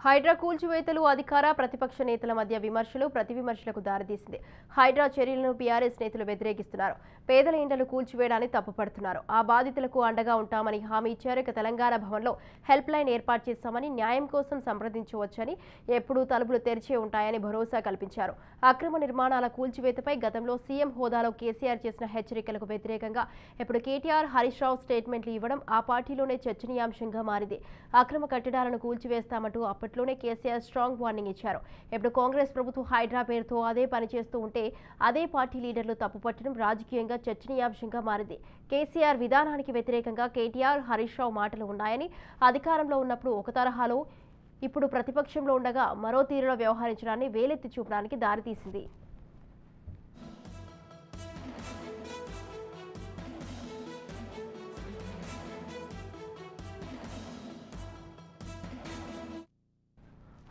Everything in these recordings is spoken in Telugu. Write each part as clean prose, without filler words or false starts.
హైడ్రా కూల్చివేతలు అధికార ప్రతిపక్ష నేతల మధ్య విమర్శలు ప్రతి విమర్శలకు దారితీసింది. హైడ్రా చర్యలను పీఆర్ఎస్ నేతలు వ్యతిరేకిస్తున్నారు. పేదల ఇండ్లను కూల్చివేయడాన్ని తప్పుపడుతున్నారు. ఆ బాధితులకు అండగా ఉంటామని హామీ ఇచ్చారు. ఇక తెలంగాణ భవన్లో హెల్ప్ లైన్ ఏర్పాటు చేశామని, న్యాయం కోసం సంప్రదించవచ్చని, ఎప్పుడూ తలుపులు తెరిచే ఉంటాయని భరోసా కల్పించారు. అక్రమ నిర్మాణాల కూల్చివేతపై గతంలో సీఎం హోదాలో కేసీఆర్ చేసిన హెచ్చరికలకు వ్యతిరేకంగా ఇప్పుడు కేటీఆర్, హరీష్ రావు స్టేట్మెంట్లు ఇవ్వడం ఆ పార్టీలోనే చర్చనీయాంశంగా మారింది. అక్రమ కట్టడాలను కూల్చివేస్తామంటూ అప్పట్లోనే కేసీఆర్ స్ట్రాంగ్ వార్నింగ్ ఇచ్చారు. ఇప్పుడు కాంగ్రెస్ ప్రభుత్వం హైడ్రా పేరుతో అదే పని చేస్తూ ఉంటే అదే పార్టీ లీడర్లు తప్పుపట్టడం రాజకీయంగా చర్చనీయాంశంగా మారింది. కేసీఆర్ విధానానికి వ్యతిరేకంగా కేటీఆర్, హరీష్ రావు మాటలు ఉన్నాయని, అధికారంలో ఉన్నప్పుడు ఒక తరహాలో, ఇప్పుడు ప్రతిపక్షంలో ఉండగా మరో తీరులో వ్యవహరించడాన్ని వేలెత్తి చూపడానికి దారితీసింది.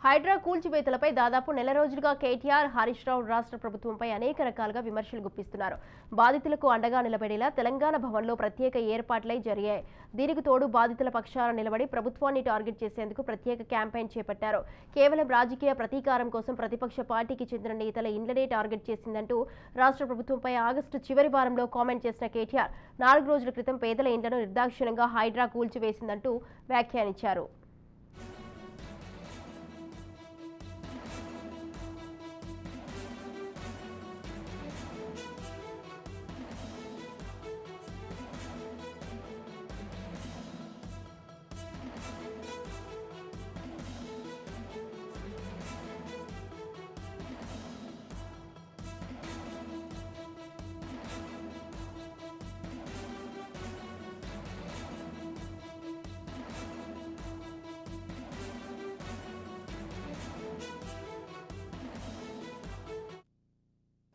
హైడ్రా కూల్చివేతలపై దాదాపు నెల రోజులుగా కేటీఆర్, హరీష్ రావు రాష్ట్ర ప్రభుత్వంపై అనేక రకాలుగా విమర్శలు గుప్పిస్తున్నారు. బాధితులకు అండగా నిలబడేలా తెలంగాణ భవన్లో ప్రత్యేక ఏర్పాట్లై జరిగాయి. దీనికి తోడు బాధితుల పక్షాన నిలబడి ప్రభుత్వాన్ని టార్గెట్ చేసేందుకు ప్రత్యేక క్యాంపెయిన్ చేపట్టారు. కేవలం రాజకీయ ప్రతీకారం కోసం ప్రతిపక్ష పార్టీకి చెందిన నేతల ఇండ్లనే టార్గెట్ చేసిందంటూ రాష్ట్ర ప్రభుత్వంపై ఆగస్టు చివరి వారంలో కామెంట్ చేసిన కేటీఆర్ 4 రోజుల క్రితం పేదల ఇండ్లను నిర్దాక్షిణ్యంగా హైడ్రా కూల్చివేసిందంటూ వ్యాఖ్యానించారు.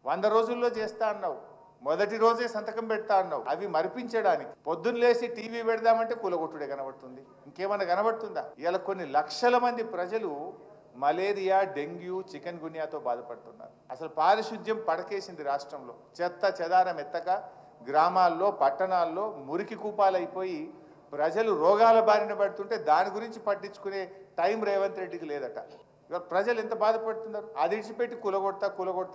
వంద రోజుల్లో చేస్తా అన్నావు, మొదటి రోజే సంతకం పెడతా అన్నావు. అవి మరిపించడానికి పొద్దున్న లేసి టీవీ పెడదామంటే కూలగొట్టుడే కనబడుతుంది. ఇంకేమన్నా కనబడుతుందా? ఇలా కొన్ని లక్షల మంది ప్రజలు మలేరియా, డెంగ్యూ, చికెన్ గున్యాతో బాధపడుతున్నారు. అసలు పారిశుద్ధ్యం పడకేసింది రాష్ట్రంలో. చెత్త చెదారం ఎత్తక గ్రామాల్లో, పట్టణాల్లో మురికి కూపాలైపోయి ప్రజలు రోగాల బారిన పడుతుంటే దాని గురించి పట్టించుకునే టైం రేవంత్ రెడ్డికి లేదట. ఇవాళ ప్రజలు ఎంత బాధపడుతున్నారు? అది ఇడిచిపెట్టి కూలగొడతా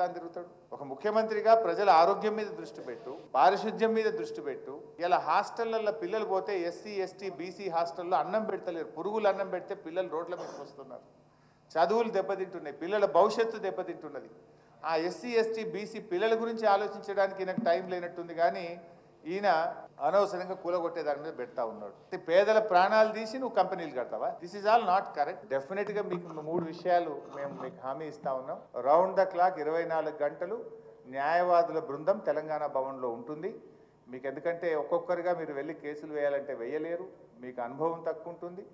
అని తిరుగుతాడు. ఒక ముఖ్యమంత్రిగా ప్రజల ఆరోగ్యం మీద దృష్టి పెట్టు, పారిశుద్ధ్యం మీద దృష్టి పెట్టు. ఇలా హాస్టళ్లలో పిల్లలు పోతే ఎస్సీ, ఎస్టీ, బీసీ హాస్టల్లో అన్నం పెడతలేరు. పురుగులు అన్నం పెడితే పిల్లలు రోడ్ల మీదకి వస్తున్నారు. చదువులు దెబ్బతింటున్నాయి, పిల్లల భవిష్యత్తు దెబ్బతింటున్నది. ఆ ఎస్సీ, ఎస్టీ, బీసీ పిల్లల గురించి ఆలోచించడానికి ఈయనకు టైం లేనట్టుంది. కానీ ఈయన అనవసరంగా కూలగొట్టే దాని మీద పెడతా ఉన్నాడు. పేదల ప్రాణాలు తీసి నువ్వు కంపెనీలు కడతావా? This is all not correct. Definite గా మీకు 3 విషయాలు మేము మీకు హామీ ఇస్తా ఉన్నాం. రౌండ్ ద క్లాక్ 24 గంటలు న్యాయవాదుల బృందం తెలంగాణ భవన్లో ఉంటుంది. మీకు ఎందుకంటే ఒక్కొక్కరిగా మీరు వెళ్ళి కేసులు వేయాలంటే వేయలేరు, మీకు అనుభవం తక్కువ ఉంటుంది.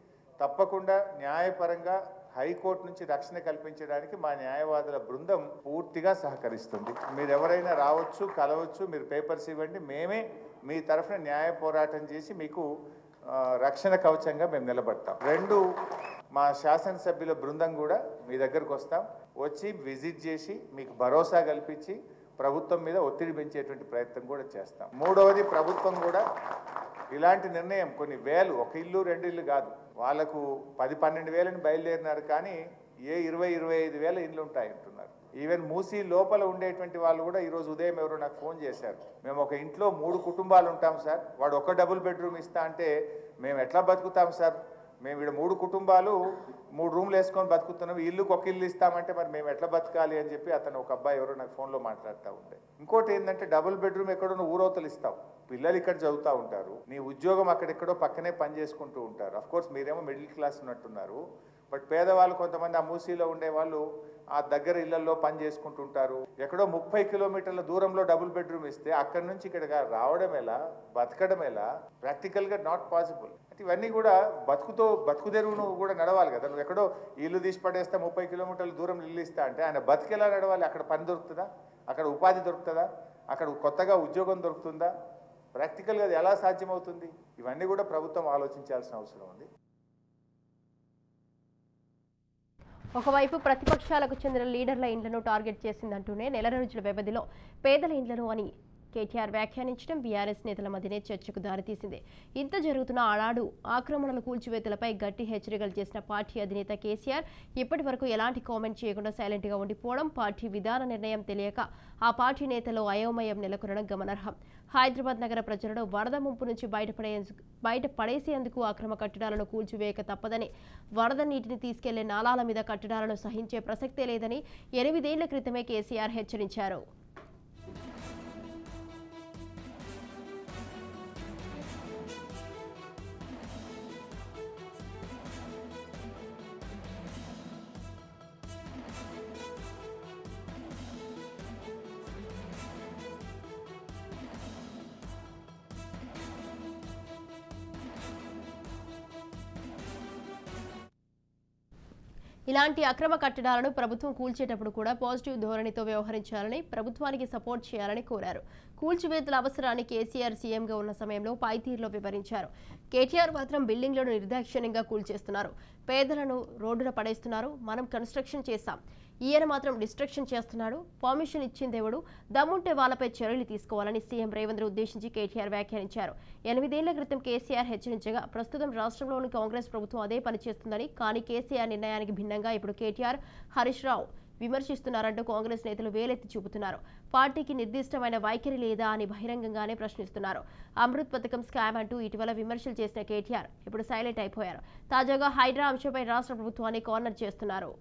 తప్పకుండా న్యాయపరంగా హైకోర్టు నుంచి రక్షణ కల్పించడానికి మా న్యాయవాదుల బృందం పూర్తిగా సహకరిస్తుంది. మీరు ఎవరైనా రావచ్చు, కలవచ్చు, మీరు పేపర్స్ ఇవ్వండి, మేమే మీ తరఫున న్యాయ పోరాటం చేసి మీకు రక్షణ కవచంగా మేము నిలబడతాం. 2, మా శాసనసభ్యుల బృందం కూడా మీ దగ్గరకు వస్తాం, వచ్చి విజిట్ చేసి మీకు భరోసా కల్పించి ప్రభుత్వం మీద ఒత్తిడి పెంచేటువంటి ప్రయత్నం కూడా చేస్తాం. 3వది, ప్రభుత్వం కూడా ఇలాంటి నిర్ణయం కొన్ని వేలు, ఒక ఇల్లు 2 ఇల్లు కాదు, వాళ్ళకు 10-12 వేలని బయలుదేరినారు. కానీ 20-25 వేల ఇండ్లు ఉంటాయి అంటున్నారు. ఈవెన్ మూసీ లోపల ఉండేటువంటి వాళ్ళు కూడా ఈరోజు ఉదయం ఎవరో నాకు ఫోన్ చేశారు, మేము ఒక ఇంట్లో 3 కుటుంబాలు ఉంటాం సార్, వాడు ఒక డబుల్ బెడ్రూమ్ ఇస్తా అంటే మేము ఎట్లా బతుకుతాం సార్? మేము ఇక్కడ 3 కుటుంబాలు 3 రూమ్లు వేసుకొని బతుకుతున్నాం, ఇల్లుకి ఒక ఇల్లు ఇస్తామంటే మరి మేము ఎట్లా బతకాలి అని చెప్పి అతను ఒక అబ్బాయి ఎవరో నాకు ఫోన్లో మాట్లాడుతూ ఉండే. ఇంకోటి ఏంటంటే డబుల్ బెడ్రూమ్ ఎక్కడో ఊరవతలు ఇస్తావు, పిల్లలు ఇక్కడ చదువుతూ ఉంటారు, నీ ఉద్యోగం అక్కడెక్కడో పక్కనే పని చేసుకుంటూ ఉంటారు. అఫ్కోర్స్ మీరేమో మిడిల్ క్లాస్ ఉన్నట్టున్నారు, బట్ పేదవాళ్ళు కొంతమంది ఆ మూసీలో ఉండే వాళ్ళు ఆ దగ్గర ఇళ్లలో పని చేసుకుంటుంటారు. ఎక్కడో 30 కిలోమీటర్ల దూరంలో డబుల్ బెడ్రూమ్ ఇస్తే అక్కడి నుంచి ఇక్కడ రావడం ఎలా, బతకడం ఎలా? ప్రాక్టికల్గా నాట్ పాసిబుల్. అంటే ఇవన్నీ కూడా బతుకు తెరువును కూడా నడవాలి కదా. నువ్వు ఎక్కడో ఇల్లు తీసి పడేస్తే 30 కిలోమీటర్ల దూరం ఇల్లు ఇస్తా అంటే ఆయన బతికేలా నడవాలి? అక్కడ పని దొరుకుతుందా? అక్కడ ఉపాధి దొరుకుతుందా? అక్కడ కొత్తగా ఉద్యోగం దొరుకుతుందా? ప్రాక్టికల్గా అది ఎలా సాధ్యమవుతుంది? ఇవన్నీ కూడా ప్రభుత్వం ఆలోచించాల్సిన అవసరం ఉంది. ఒకవైపు ప్రతిపక్షాలకు చెందిన లీడర్ల ఇండ్లను టార్గెట్ చేసిందంటూనే నెల రోజుల వ్యవధిలో పేదల ఇండ్లను అని కేటీఆర్ వ్యాఖ్యానించడం బీఆర్ఎస్ నేతల మధ్యనే చర్చకు దారితీసింది. ఇంత జరుగుతున్న ఆనాడు ఆక్రమణల కూల్చివేతలపై గట్టి హెచ్చరికలు చేసిన పార్టీ అధినేత కేసీఆర్ ఇప్పటి వరకు ఎలాంటి కామెంట్ చేయకుండా సైలెంట్ గా ఉండిపోవడం, పార్టీ విధాన నిర్ణయం తెలియక ఆ పార్టీ నేతలో అయోమయం నెలకొనడం గమనార్హం. హైదరాబాద్ నగర ప్రజలను వరద ముంపు నుంచి బయటపడేసేందుకు అక్రమ కట్టడాలను కూల్చివేయక తప్పదని, వరద నీటిని తీసుకెళ్లే నాలాల మీద కట్టడాలను సహించే ప్రసక్తే లేదని 8 ఏళ్ల క్రితమే కేసీఆర్ హెచ్చరించారు. ఇలాంటి అక్రమ కట్టడాలను ప్రభుత్వం కూల్చేటప్పుడు కూడా పాజిటివ్ ధోరణితో వ్యవహరించాలని, ప్రభుత్వానికి సపోర్ట్ చేయాలని కోరారు. కూల్చివేతల అవసరాన్ని కేసీఆర్ సీఎంగా ఉన్న సమయంలో పైతీరులో వివరించారు. కేటీఆర్ మాత్రం బిల్డింగ్లను నిర్దాక్షిణ్యంగా కూల్చేస్తున్నారు, పేదలను రోడ్డున పడేస్తున్నారు, మనం కన్స్ట్రక్షన్ చేశాం, ఈయన మాత్రం డిస్ట్రక్షన్ చేస్తున్నాడు, పర్మిషన్ ఇచ్చిందేవుడు, దమ్ముంటే వాళ్ళపై చర్యలు తీసుకోవాలని సీఎం రేవంత్ ఉద్దేశించి కేటీఆర్ వ్యాఖ్యానించారు. 8 ఏళ్ల క్రితం కేసీఆర్ హెచ్చరించగా ప్రస్తుతం రాష్ట్రంలోని కాంగ్రెస్ ప్రభుత్వం అదే పనిచేస్తుందని, కానీ కేసీఆర్ నిర్ణయానికి భిన్నంగా ఇప్పుడు కేటీఆర్, హరీష్ రావు విమర్శిస్తున్నారంటూ కాంగ్రెస్ నేతలు వేలెత్తి చూపుతున్నారు. పార్టీకి నిర్దిష్టమైన వైఖరి లేదా అని బహిరంగంగానే ప్రశ్నిస్తున్నారు. అమృత్ పథకం స్కామ్ అంటూ ఇటీవల విమర్శలు చేసిన కేటీఆర్ ఇప్పుడు సైలెంట్ అయిపోయారు. తాజాగా హైడ్రా అంశంపై రాష్ట్ర ప్రభుత్వాన్ని కార్నర్ చేస్తున్నారు.